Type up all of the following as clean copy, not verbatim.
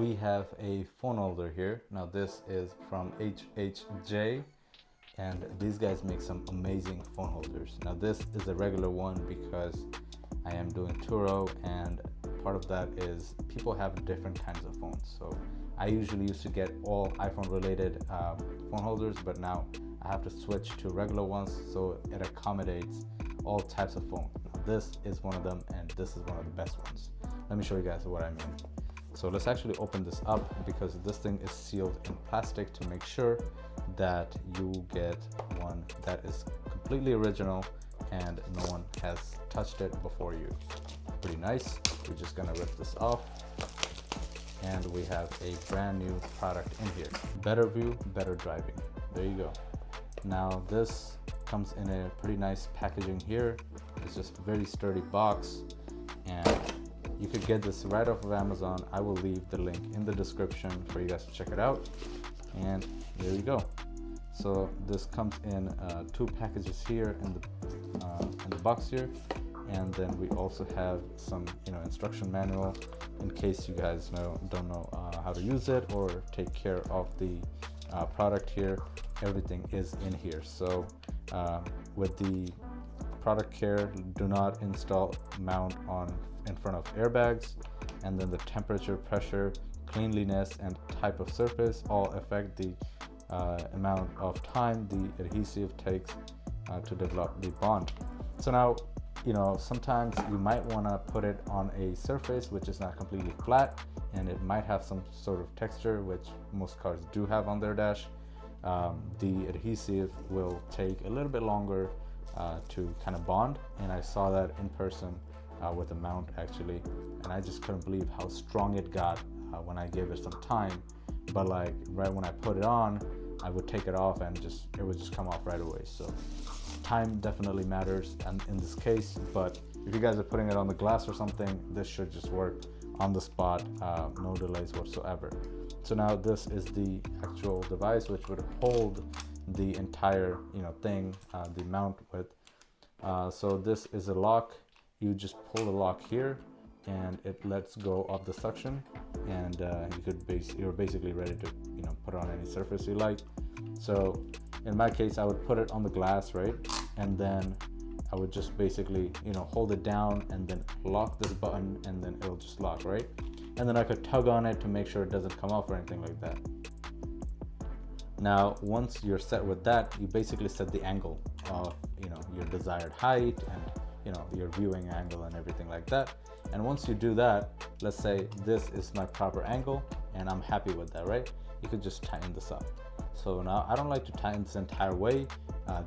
we have a phone holder here. Now this is from HHJ, and these guys make some amazing phone holders. Now this is a regular one because I am doing Turo, and part of that is people have different kinds of phones. So I usually used to get all iPhone related phone holders, but now I have to switch to regular ones so it accommodates all types of phone. Now, this is one of them, and this is one of the best ones. Let me show you guys what I mean. So let's actually open this up, because this thing is sealed in plastic to make sure that you get one that is completely original and no one has touched it before you. Pretty nice. We're just gonna rip this off, and we have a brand new product in here. Better view, better driving. There you go. Now this comes in a pretty nice packaging here. It's just a very sturdy box, and you could get this right off of Amazon. I will leave the link in the description for you guys to check it out. And there you go. So this comes in 2 packages here in the box here, and then we also have some instruction manual in case you guys don't know how to use it or take care of the product here. Everything is in here. So with the product care, do not install mount on in front of airbags, and then the temperature, pressure, cleanliness, and type of surface all affect the amount of time the adhesive takes to develop the bond. So now, sometimes you might want to put it on a surface which is not completely flat, and it might have some sort of texture, which most cars do have on their dash. The adhesive will take a little bit longer to kind of bond, and I saw that in person with the mount actually, and I just couldn't believe how strong it got when I gave it some time. But like right when I put it on, I would take it off and it would just come off right away. So time definitely matters in this case, but if you guys are putting it on the glass or something, this should just work on the spot, no delays whatsoever. So now this is the actual device which would hold the entire thing, the mount with. So this is a lock. You just pull the lock here, and it lets go of the suction, and you're basically ready to put it on any surface you like. So in my case, I would put it on the glass, right, and then I would just basically hold it down and then lock this button, and then it'll just lock, right? And then I could tug on it to make sure it doesn't come off or anything like that. Now once you're set with that, you basically set the angle of your desired height and your viewing angle and everything like that. And once you do that, let's say this is my proper angle and I'm happy with that, right? You could just tighten this up. So now I don't like to tighten this entire way,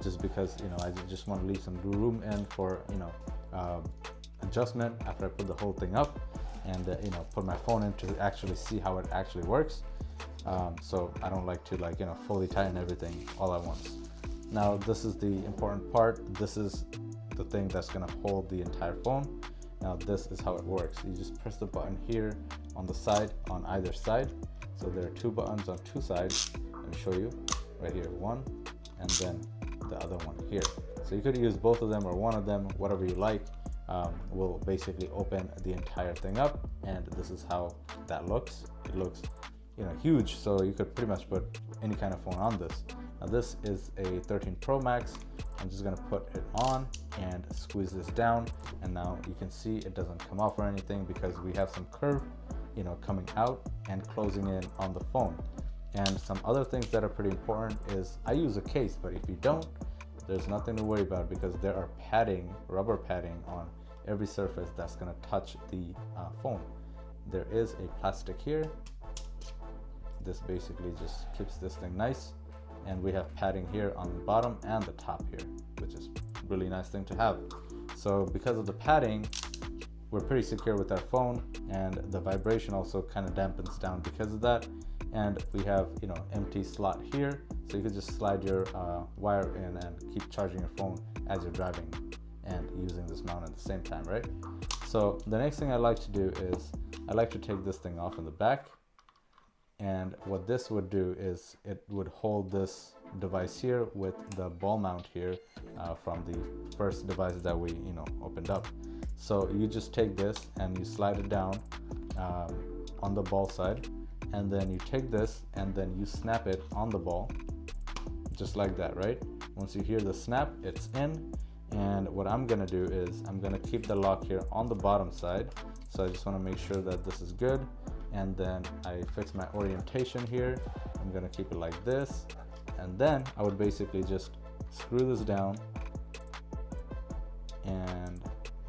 just because I just want to leave some room in for adjustment after I put the whole thing up, and put my phone in to actually see how it actually works. So I don't like to fully tighten everything all at once. Now this is the important part. This is the thing that's going to hold the entire phone. Now this is how it works. You just press the button here on the side, on either side. So there are 2 buttons on 2 sides. Let me show you right here, one, and then the other one here. So you could use both of them or one of them, whatever you like. Will basically open the entire thing up, and this is how that looks. It looks huge, so you could pretty much put any kind of phone on this. Now this is a 13 Pro Max. I'm just gonna put it on and squeeze this down, and now you can see it doesn't come off or anything because we have some curve coming out and closing in on the phone. And some other things that are pretty important is I use a case, but if you don't, there's nothing to worry about, because there are padding, rubber padding on every surface that's going to touch the phone. There is a plastic here. This basically just keeps this thing nice, and we have padding here on the bottom and the top here, which is a really nice thing to have. So because of the padding, we're pretty secure with our phone, and the vibration also kind of dampens down because of that. And we have empty slot here, so you could just slide your wire in and keep charging your phone as you're driving and using this mount at the same time, right? So the next thing I like to do is I like to take this thing off in the back, and what this would do is it would hold this device here with the ball mount here from the first device that we opened up. So you just take this and you slide it down on the ball side, and then you take this and then you snap it on the ball, just like that, right? Once you hear the snap, it's in. And what I'm gonna do is I'm gonna keep the lock here on the bottom side. So I just wanna make sure that this is good. And then I fix my orientation here. I'm gonna keep it like this. And then I would basically just screw this down, and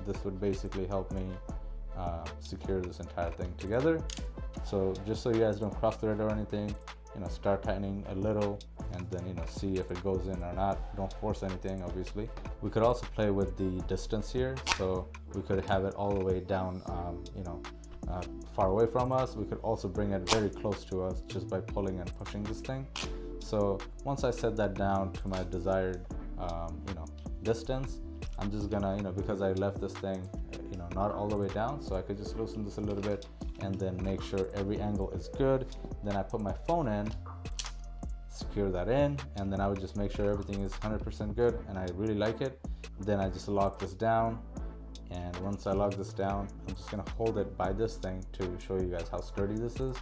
this would basically help me secure this entire thing together. So just so you guys don't cross thread or anything, start tightening a little and then see if it goes in or not. Don't force anything, obviously. We could also play with the distance here, so we could have it all the way down far away from us. We could also bring it very close to us just by pulling and pushing this thing. So once I set that down to my desired distance, I'm just gonna because I left this thing not all the way down, so I could just loosen this a little bit and then make sure every angle is good. Then I put my phone in, secure that in, and then I would just make sure everything is 100% good, and I really like it. Then I just lock this down, and once I lock this down, I'm just gonna hold it by this thing to show you guys how sturdy this is,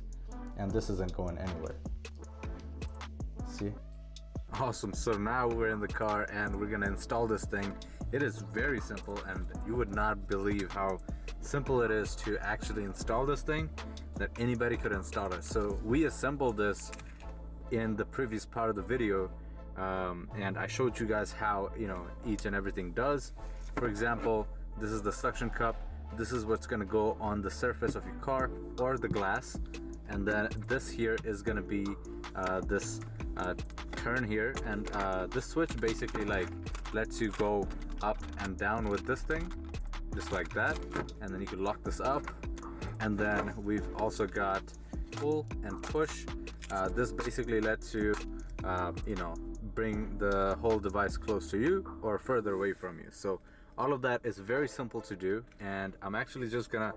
and this isn't going anywhere. See? Awesome. So now we're in the car and we're gonna install this thing. It is very simple, and you would not believe how simple it is to actually install this thing, that anybody could install it. So we assembled this in the previous part of the video, and I showed you guys how each and everything does. For example, this is the suction cup. This is what's going to go on the surface of your car or the glass, and then this here is going to be this turn here, and this switch basically lets you go up and down with this thing, just like that, and then you can lock this up. And then we've also got pull and push. This basically lets you bring the whole device close to you or further away from you. So all of that is very simple to do, and I'm actually just gonna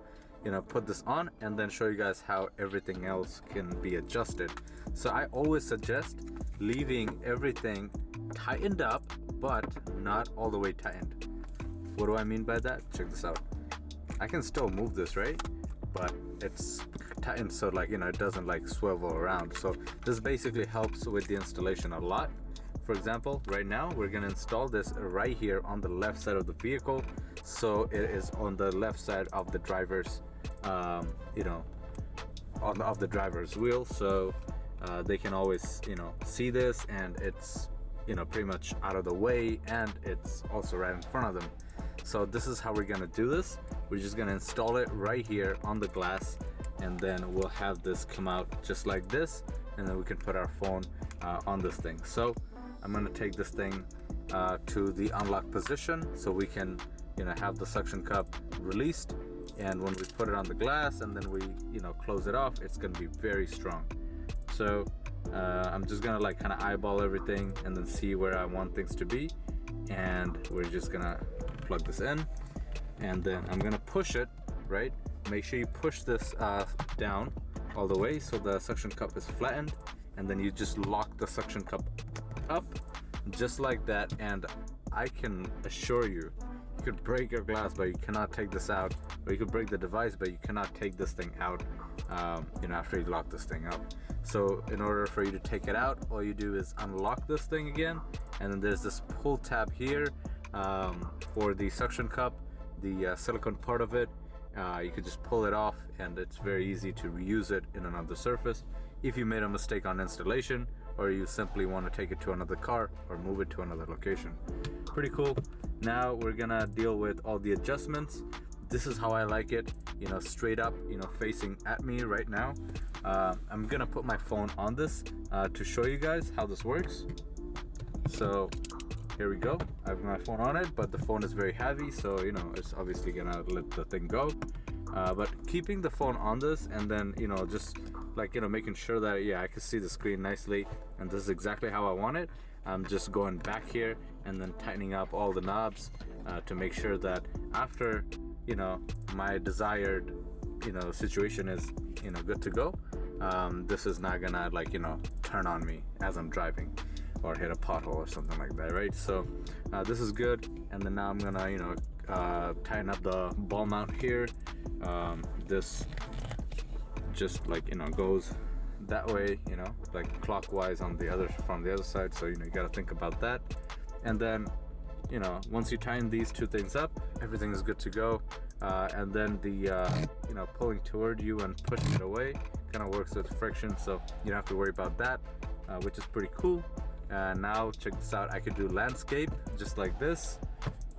put this on and then show you guys how everything else can be adjusted. So I always suggest leaving everything tightened up, but not all the way tightened. What do I mean by that? Check this out. I can still move this, right? But it's tightened so it doesn't swivel around. So this basically helps with the installation a lot. For example, right now we're gonna install this right here on the left side of the vehicle. So it is on the left side of the driver's of the driver's wheel, so they can always see this, and it's pretty much out of the way, and it's also right in front of them. So this is how we're gonna do this. We're just gonna install it right here on the glass, and then we'll have this come out just like this, and then we can put our phone on this thing. So I'm gonna take this thing to the unlock position so we can have the suction cup released, and when we put it on the glass and then we close it off, it's gonna be very strong. So I'm just gonna kind of eyeball everything and then see where I want things to be, and we're just gonna plug this in, and then I'm gonna push it, right? Make sure you push this down all the way so the suction cup is flattened, and then you just lock the suction cup up just like that. And I can assure you, you could break your glass but you cannot take this out, or you could break the device but you cannot take this thing out after you lock this thing up. So in order for you to take it out, all you do is unlock this thing again, and then there's this pull tab here for the suction cup, the silicone part of it. You could just pull it off, and it's very easy to reuse it in another surface if you made a mistake on installation, or you simply want to take it to another car or move it to another location. Pretty cool. Now we're gonna deal with all the adjustments. This is how I like it, straight up, facing at me right now. I'm gonna put my phone on this to show you guys how this works. So here we go. I have my phone on it, but the phone is very heavy, so it's obviously gonna let the thing go. But keeping the phone on this, and then just making sure that I can see the screen nicely, and this is exactly how I want it. I'm just going back here and then tightening up all the knobs to make sure that after my desired situation is good to go, this is not gonna turn on me as I'm driving or hit a pothole or something like that, right? So this is good. And then now I'm gonna tighten up the ball mount here. This just goes that way, you know, like clockwise on the other, from the other side. So, you know, you got to think about that. And then, you know, once you tighten these two things up, everything is good to go. And then the, you know, pulling toward you and pushing it away kind of works with friction. So you don't have to worry about that, which is pretty cool. And now check this out. I could do landscape just like this.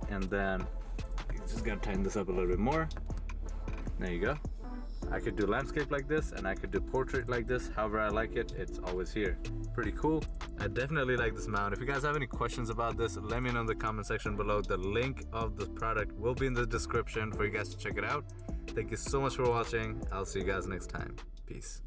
And then you just got to tighten this up a little bit more. There you go. I could do landscape like this, and I could do portrait like this. However I like it, it's always here. Pretty cool. I definitely like this mount. If you guys have any questions about this, let me know in the comment section below. The link of the product will be in the description for you guys to check it out. Thank you so much for watching. I'll see you guys next time. Peace.